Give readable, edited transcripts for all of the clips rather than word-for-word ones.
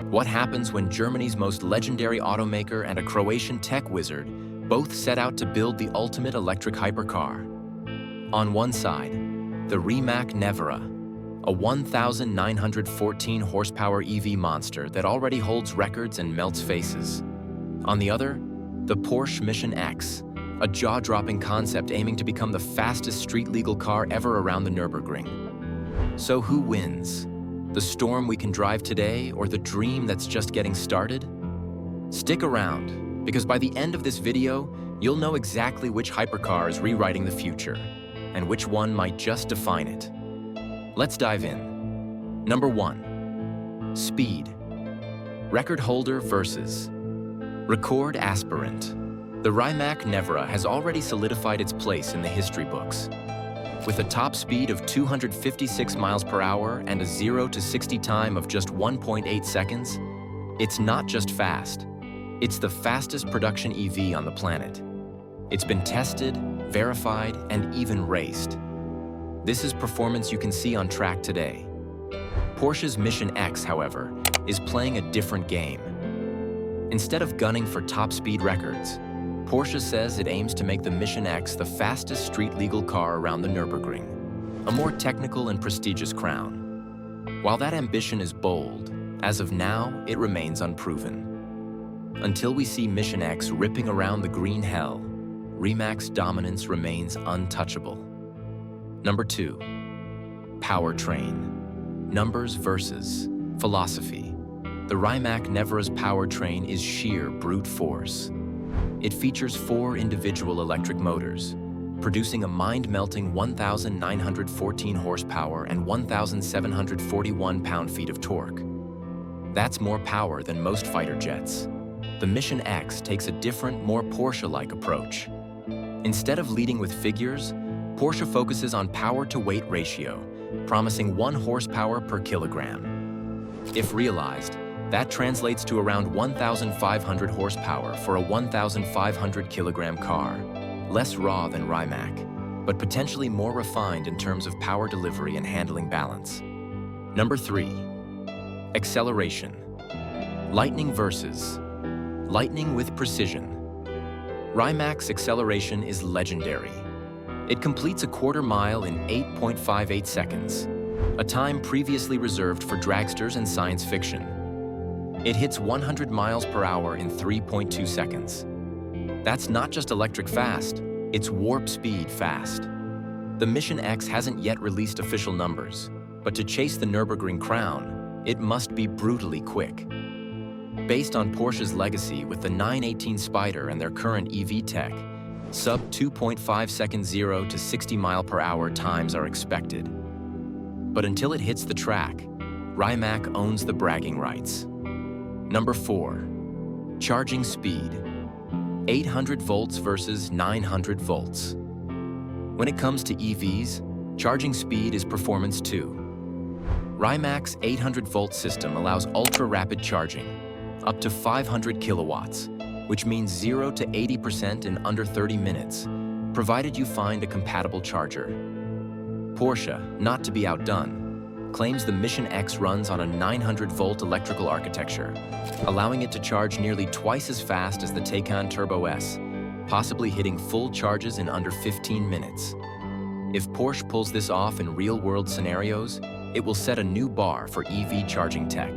What happens when Germany's most legendary automaker and a Croatian tech wizard both set out to build the ultimate electric hypercar? On one side, the Rimac Nevera, a 1,914 horsepower EV monster that already holds records and melts faces. On the other, the Porsche Mission X, a jaw-dropping concept aiming to become the fastest street-legal car ever around the Nürburgring. So who wins? The storm we can drive today, or the dream that's just getting started? Stick around, because by the end of this video, you'll know exactly which hypercar is rewriting the future, and which one might just define it. Let's dive in. Number 1. Speed. Record holder versus record aspirant. The Rimac Nevera has already solidified its place in the history books. With a top speed of 256 miles per hour and a 0 to 60 time of just 1.8 seconds, it's not just fast, it's the fastest production EV on the planet. It's been tested, verified, and even raced. This is performance you can see on track today. Porsche's Mission X, however, is playing a different game. Instead of gunning for top speed records, Porsche says it aims to make the Mission X the fastest street-legal car around the Nürburgring, a more technical and prestigious crown. While that ambition is bold, as of now, it remains unproven. Until we see Mission X ripping around the green hell, Rimac's dominance remains untouchable. Number 2. Powertrain. Numbers versus philosophy. The Rimac Nevera's powertrain is sheer brute force. It features 4 individual electric motors, producing a mind-melting 1,914 horsepower and 1,741 pound-feet of torque. That's more power than most fighter jets. The Mission X takes a different, more Porsche-like approach. Instead of leading with figures, Porsche focuses on power-to-weight ratio, promising 1 horsepower per kilogram. If realized, that translates to around 1,500 horsepower for a 1,500 kilogram car, less raw than Rimac, but potentially more refined in terms of power delivery and handling balance. Number 3. Acceleration. Lightning versus lightning with precision. Rimac's acceleration is legendary. It completes a quarter mile in 8.58 seconds, a time previously reserved for dragsters and science fiction. It hits 100 miles per hour in 3.2 seconds. That's not just electric fast, it's warp speed fast. The Mission X hasn't yet released official numbers, but to chase the Nürburgring crown, it must be brutally quick. Based on Porsche's legacy with the 918 Spider and their current EV tech, sub 2.5 second 0 to 60 mile per hour times are expected. But until it hits the track, Rimac owns the bragging rights. Number 4. Charging speed. 800 volts versus 900 volts. When it comes to EVs, charging speed is performance too. Rimac's 800-volt system allows ultra-rapid charging, up to 500 kilowatts, which means 0 to 80% in under 30 minutes, provided you find a compatible charger. Porsche, not to be outdone, claims the Mission X runs on a 900-volt electrical architecture, allowing it to charge nearly twice as fast as the Taycan Turbo S, possibly hitting full charges in under 15 minutes. If Porsche pulls this off in real-world scenarios, it will set a new bar for EV charging tech.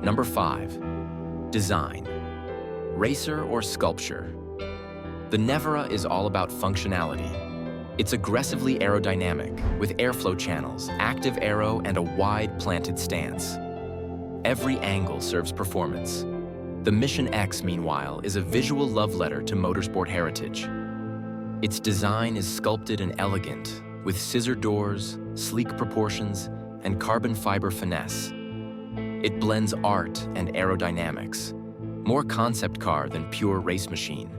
Number 5. Design. Racer or sculpture. The Nevera is all about functionality. It's aggressively aerodynamic, with airflow channels, active aero, and a wide planted stance. Every angle serves performance. The Mission X, meanwhile, is a visual love letter to motorsport heritage. Its design is sculpted and elegant, with scissor doors, sleek proportions, and carbon fiber finesse. It blends art and aerodynamics, more concept car than pure race machine.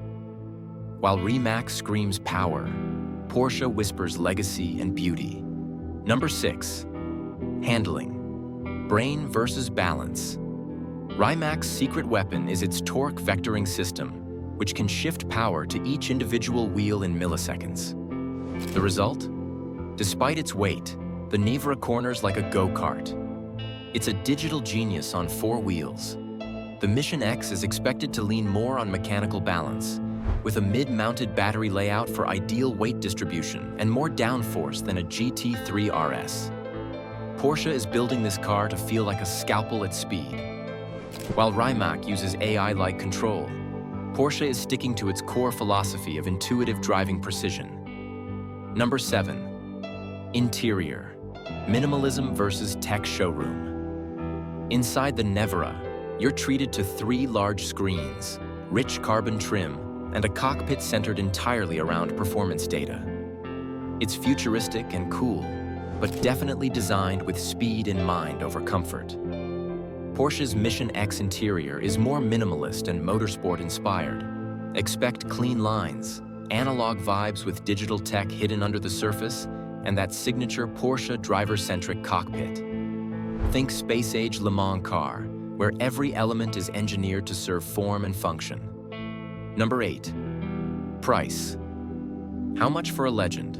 While Rimac screams power, Porsche whispers legacy and beauty. Number 6. Handling. Brain versus balance. Rimac's secret weapon is its torque vectoring system, which can shift power to each individual wheel in milliseconds. The result? Despite its weight, the Nevera corners like a go-kart. It's a digital genius on 4 wheels. The Mission X is expected to lean more on mechanical balance, with a mid-mounted battery layout for ideal weight distribution and more downforce than a GT3 RS. Porsche is building this car to feel like a scalpel at speed. While Rimac uses AI-like control, Porsche is sticking to its core philosophy of intuitive driving precision. Number 7. Interior. Minimalism versus tech showroom. Inside the Nevera, you're treated to 3 large screens, rich carbon trim, and a cockpit centered entirely around performance data. It's futuristic and cool, but definitely designed with speed in mind over comfort. Porsche's Mission X interior is more minimalist and motorsport-inspired. Expect clean lines, analog vibes with digital tech hidden under the surface, and that signature Porsche driver-centric cockpit. Think space-age Le Mans car, where every element is engineered to serve form and function. Number 8. Price. How much for a legend?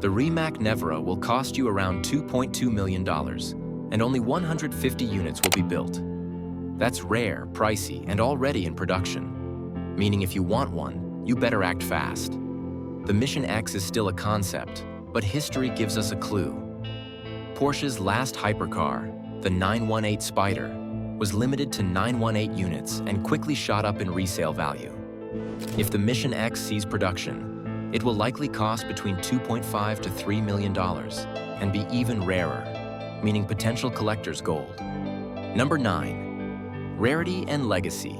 The Rimac Nevera will cost you around $2.2 million, and only 150 units will be built. That's rare, pricey, and already in production, meaning if you want one, you better act fast. The Mission X is still a concept, but history gives us a clue. Porsche's last hypercar, the 918 Spider, was limited to 918 units and quickly shot up in resale value. If the Mission X sees production, it will likely cost between $2.5 to $3 million and be even rarer, meaning potential collector's gold. Number 9. Rarity and Legacy.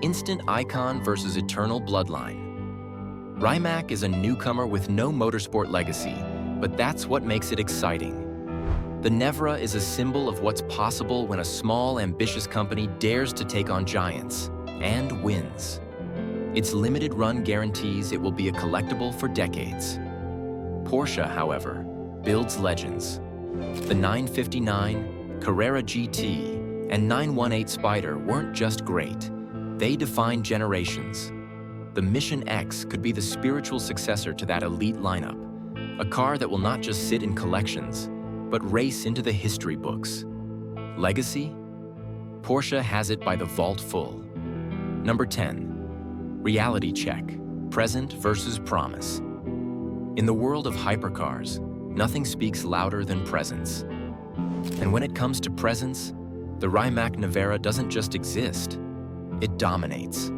Instant icon versus eternal bloodline. Rimac is a newcomer with no motorsport legacy, but that's what makes it exciting. The Nevera is a symbol of what's possible when a small, ambitious company dares to take on giants, and wins. Its limited run guarantees it will be a collectible for decades. Porsche, however, builds legends. The 959, Carrera GT, and 918 Spider weren't just great. They defined generations. The Mission X could be the spiritual successor to that elite lineup, a car that will not just sit in collections, but race into the history books. Legacy? Porsche has it by the vault full. Number 10. Reality check. Present versus promise. In the world of hypercars, nothing speaks louder than presence. And when it comes to presence, the Rimac Nevera doesn't just exist, it dominates.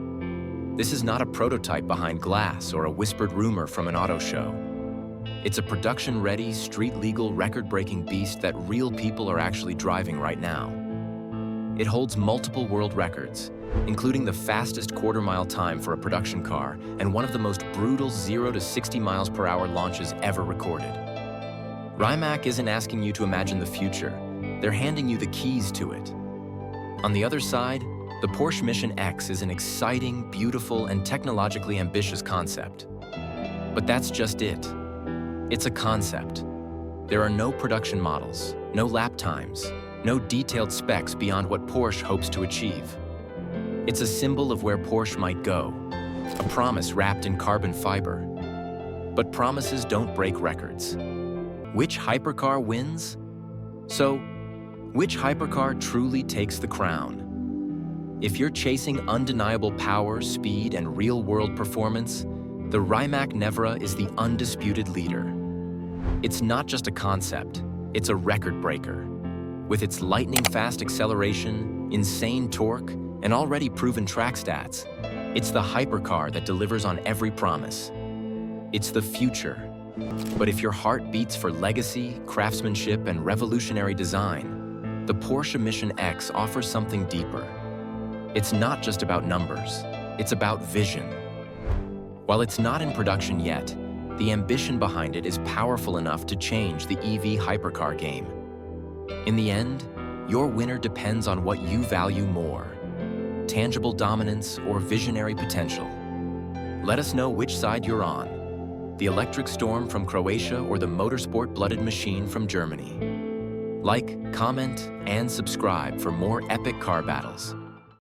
This is not a prototype behind glass or a whispered rumor from an auto show. It's a production-ready, street-legal, record-breaking beast that real people are actually driving right now. It holds multiple world records, including the fastest quarter-mile time for a production car and one of the most brutal 0 to 60 miles per hour launches ever recorded. Rimac isn't asking you to imagine the future, they're handing you the keys to it. On the other side, the Porsche Mission X is an exciting, beautiful, and technologically ambitious concept. But that's just it. It's a concept. There are no production models, no lap times, no detailed specs beyond what Porsche hopes to achieve. It's a symbol of where Porsche might go, a promise wrapped in carbon fiber. But promises don't break records. Which hypercar wins? So, which hypercar truly takes the crown? If you're chasing undeniable power, speed, and real-world performance, the Rimac Nevera is the undisputed leader. It's not just a concept, it's a record breaker. With its lightning-fast acceleration, insane torque, and already proven track stats, it's the hypercar that delivers on every promise. It's the future. But if your heart beats for legacy, craftsmanship, and revolutionary design, the Porsche Mission X offers something deeper. It's not just about numbers, it's about vision. While it's not in production yet, the ambition behind it is powerful enough to change the EV hypercar game. In the end, your winner depends on what you value more: tangible dominance or visionary potential. Let us know which side you're on: the electric storm from Croatia or the motorsport-blooded machine from Germany. Like, comment, and subscribe for more epic car battles.